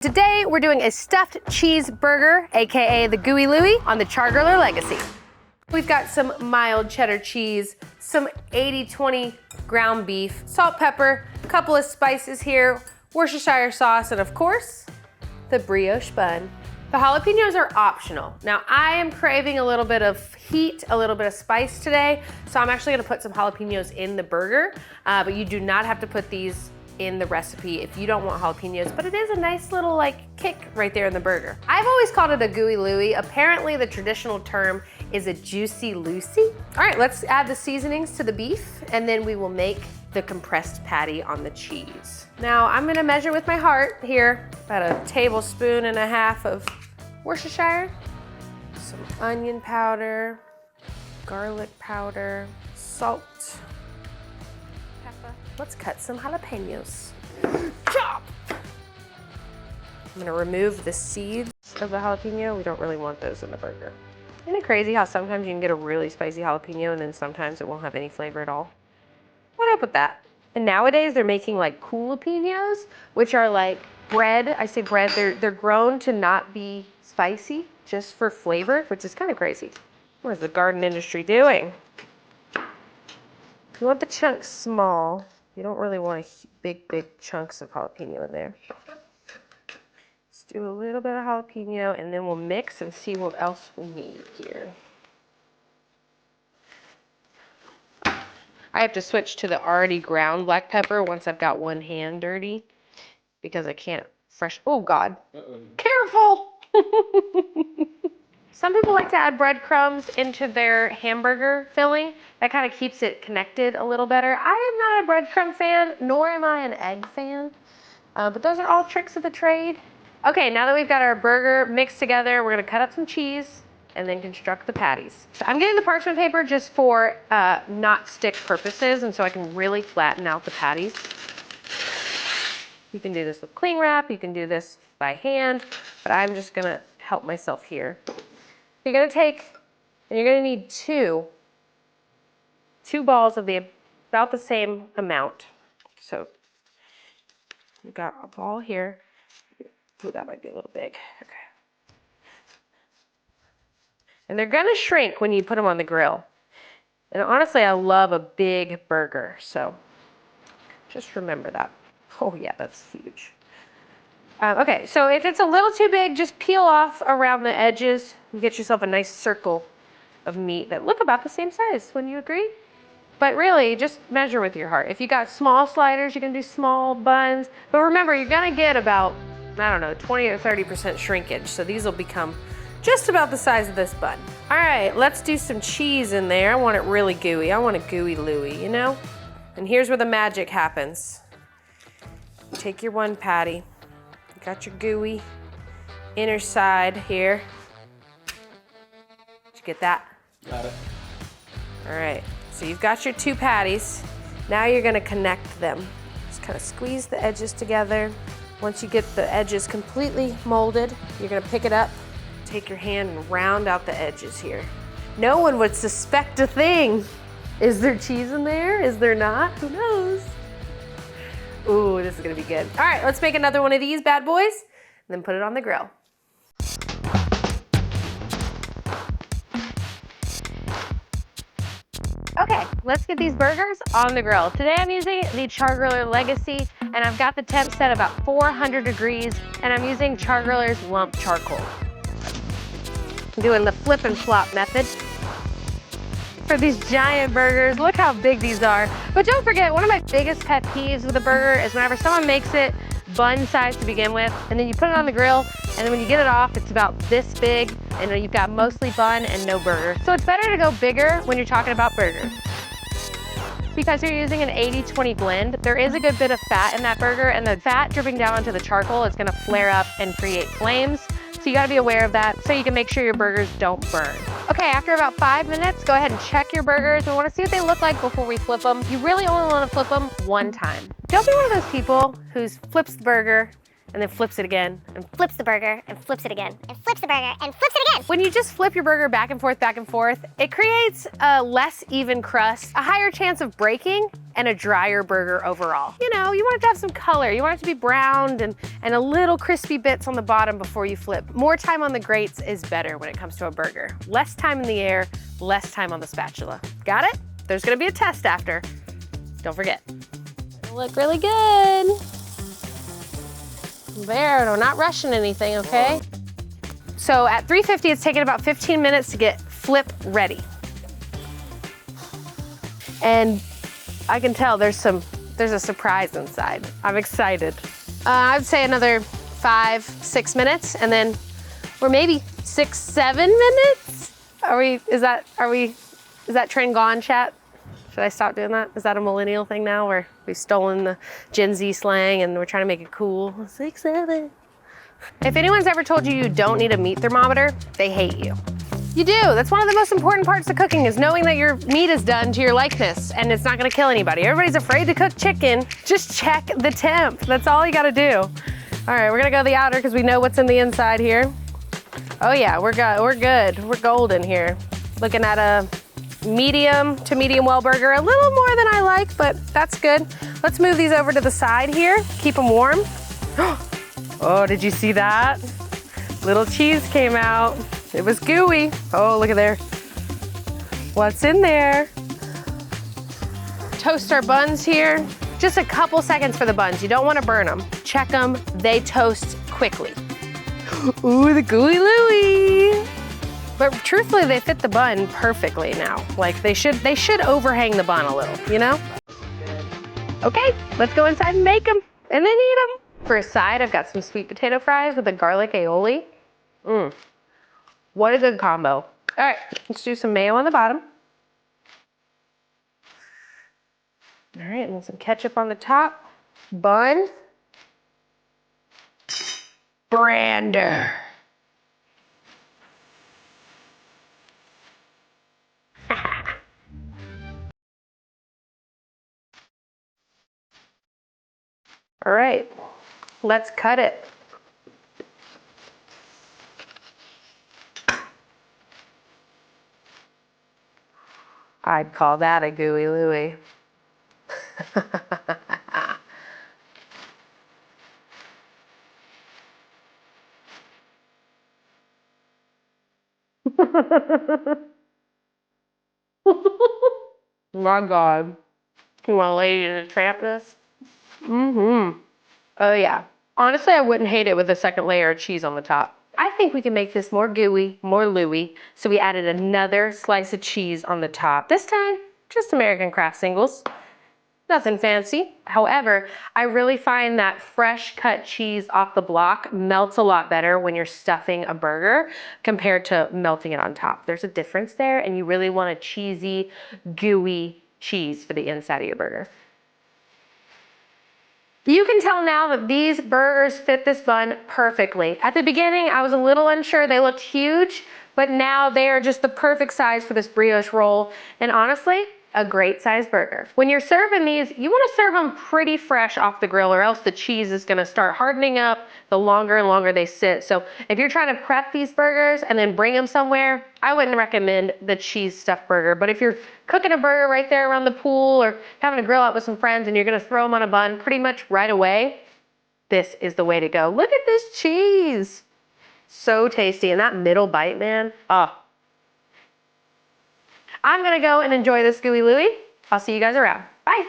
Today, we're doing a stuffed cheeseburger, AKA the Gooey Louie, on the Char-Griller Legacy. We've got some mild cheddar cheese, some 80-20 ground beef, salt, pepper, a couple of spices here, Worcestershire sauce, and of course, the brioche bun. The jalapeños are optional. Now, I am craving a little bit of heat, a little bit of spice today, so I'm actually gonna put some jalapeños in the burger, but you do not have to put these in the recipe if you don't want jalapeños, but it is a nice little kick right there in the burger. I've always called it a Gooey Louie. Apparently the traditional term is a juicy Lucy. All right, let's add the seasonings to the beef and then we will make the compressed patty on the cheese. Now I'm gonna measure with my heart here, about 1.5 tablespoons of Worcestershire, some onion powder, garlic powder, salt, pepper. Let's cut some jalapeños. Chop! I'm gonna remove the seeds of the jalapeno. We don't really want those in the burger. Isn't it crazy how sometimes you can get a really spicy jalapeno and then sometimes it won't have any flavor at all? What up with that? And nowadays they're making cool jalapenos, which are like bread. I say bread, they're grown to not be spicy, just for flavor, which is kind of crazy. What is the garden industry doing? You want the chunks small. You don't really want big chunks of jalapeno in there. Let's do a little bit of jalapeno and then we'll mix and see what else we need here. I have to switch to the already ground black pepper once I've got one hand dirty because I can't oh God. Careful! Some people like to add breadcrumbs into their hamburger filling. That kind of keeps it connected a little better. I am not a breadcrumb fan, nor am I an egg fan. But those are all tricks of the trade. Okay, now that we've got our burger mixed together, we're gonna cut up some cheese and then construct the patties. So I'm getting the parchment paper just for not stick purposes, and so I can really flatten out the patties. You can do this with cling wrap, you can do this by hand, but I'm just gonna help myself here. You're gonna take, and you're gonna need two balls of about the same amount. So you've got a ball here. Ooh, that might be a little big. Okay. And they're gonna shrink when you put them on the grill. And honestly, I love a big burger, so just remember that. Oh yeah, that's huge. Okay, so if it's a little too big, just peel off around the edges and get yourself a nice circle of meat that look about the same size. Wouldn't you agree? But really, just measure with your heart. If you got small sliders, you can do small buns. But remember, you're gonna get about, I don't know, 20 or 30% shrinkage. So these will become just about the size of this bun. All right, let's do some cheese in there. I want it really gooey. I want a Gooey Louie, you know? And here's where the magic happens. Take your one patty. You got your gooey inner side here. Did you get that? Got it. All right, so you've got your two patties. Now you're gonna connect them. Just kind of squeeze the edges together. Once you get the edges completely molded, you're gonna pick it up, take your hand and round out the edges here. No one would suspect a thing. Is there cheese in there? Is there not? Who knows? Ooh, this is gonna be good. All right, let's make another one of these bad boys and then put it on the grill. Okay, let's get these burgers on the grill. Today I'm using the Char-Griller Legacy, and I've got the temp set about 400 degrees, and I'm using Char-Griller's lump charcoal. I'm doing the flip and flop method for these giant burgers. Look how big these are. But don't forget, one of my biggest pet peeves with a burger is whenever someone makes it bun size to begin with, and then you put it on the grill, and then when you get it off, it's about this big, and then you've got mostly bun and no burger. So it's better to go bigger when you're talking about burgers. Because you're using an 80-20 blend, there is a good bit of fat in that burger, and the fat dripping down onto the charcoal is gonna flare up and create flames. So you gotta be aware of that so you can make sure your burgers don't burn. Okay, after about 5 minutes, go ahead and check your burgers. We wanna see what they look like before we flip them. You really only wanna flip them one time. Don't be one of those people who flips the burger and then flips it again. And flips the burger and flips it again. And flips the burger and flips it again. When you just flip your burger back and forth, it creates a less even crust, a higher chance of breaking, and a drier burger overall. You know, you want it to have some color. You want it to be browned and a little crispy bits on the bottom before you flip. More time on the grates is better when it comes to a burger. Less time in the air, less time on the spatula. Got it? There's gonna be a test after. Don't forget. It'll look really good. There, we're not rushing anything, okay? So at 350, it's taking about 15 minutes to get flip ready. And I can tell there's a surprise inside. I'm excited. I'd say another 5, 6 minutes, and then, or maybe 6, 7 minutes? Is that trend gone, chat? Should I stop doing that? Is that a millennial thing now where we've stolen the Gen Z slang and we're trying to make it cool? 6, 7. If anyone's ever told you you don't need a meat thermometer, they hate you. You do. That's one of the most important parts of cooking, is knowing that your meat is done to your likeness and it's not gonna kill anybody. Everybody's afraid to cook chicken. Just check the temp. That's all you gotta do. All right, we're gonna go the outer because we know what's in the inside here. Oh yeah, we're good. We're golden here. Looking at a medium to medium well burger, a little more than I like, but that's good. Let's move these over to the side here, keep them warm. Oh, did you see that? Little cheese came out. It was gooey. Oh, look at there. What's in there? Toast our buns here. Just a couple seconds for the buns. You don't want to burn them. Check them, they toast quickly. Ooh, the gooey Louie. But truthfully, they fit the bun perfectly now. Like they should overhang the bun a little, you know? Okay, let's go inside and make them and then eat them. For a side, I've got some sweet potato fries with a garlic aioli. What a good combo. All right, let's do some mayo on the bottom. All right, and then some ketchup on the top. Bun. Brander. All right, let's cut it. I'd call that a gooey Louie. My God. You want a lady to tramp this? Oh yeah. Honestly, I wouldn't hate it with a second layer of cheese on the top. I think we can make this more gooey, more Louie, so we added another slice of cheese on the top. This time, just American Craft Singles. Nothing fancy. However, I really find that fresh cut cheese off the block melts a lot better when you're stuffing a burger compared to melting it on top. There's a difference there, and you really want a cheesy, gooey cheese for the inside of your burger. You can tell now that these burgers fit this bun perfectly. At the beginning, I was a little unsure. They looked huge, but now they are just the perfect size for this brioche roll. And honestly, a great size burger. When you're serving these, you want to serve them pretty fresh off the grill, or else the cheese is going to start hardening up the longer and longer they sit. So if you're trying to prep these burgers and then bring them somewhere, I wouldn't recommend the cheese stuffed burger. But if you're cooking a burger right there around the pool or having a grill out with some friends and you're going to throw them on a bun pretty much right away, this is the way to go. Look at this cheese. So tasty. And that middle bite, man. Oh. I'm gonna go and enjoy this gooey Louie. I'll see you guys around. Bye.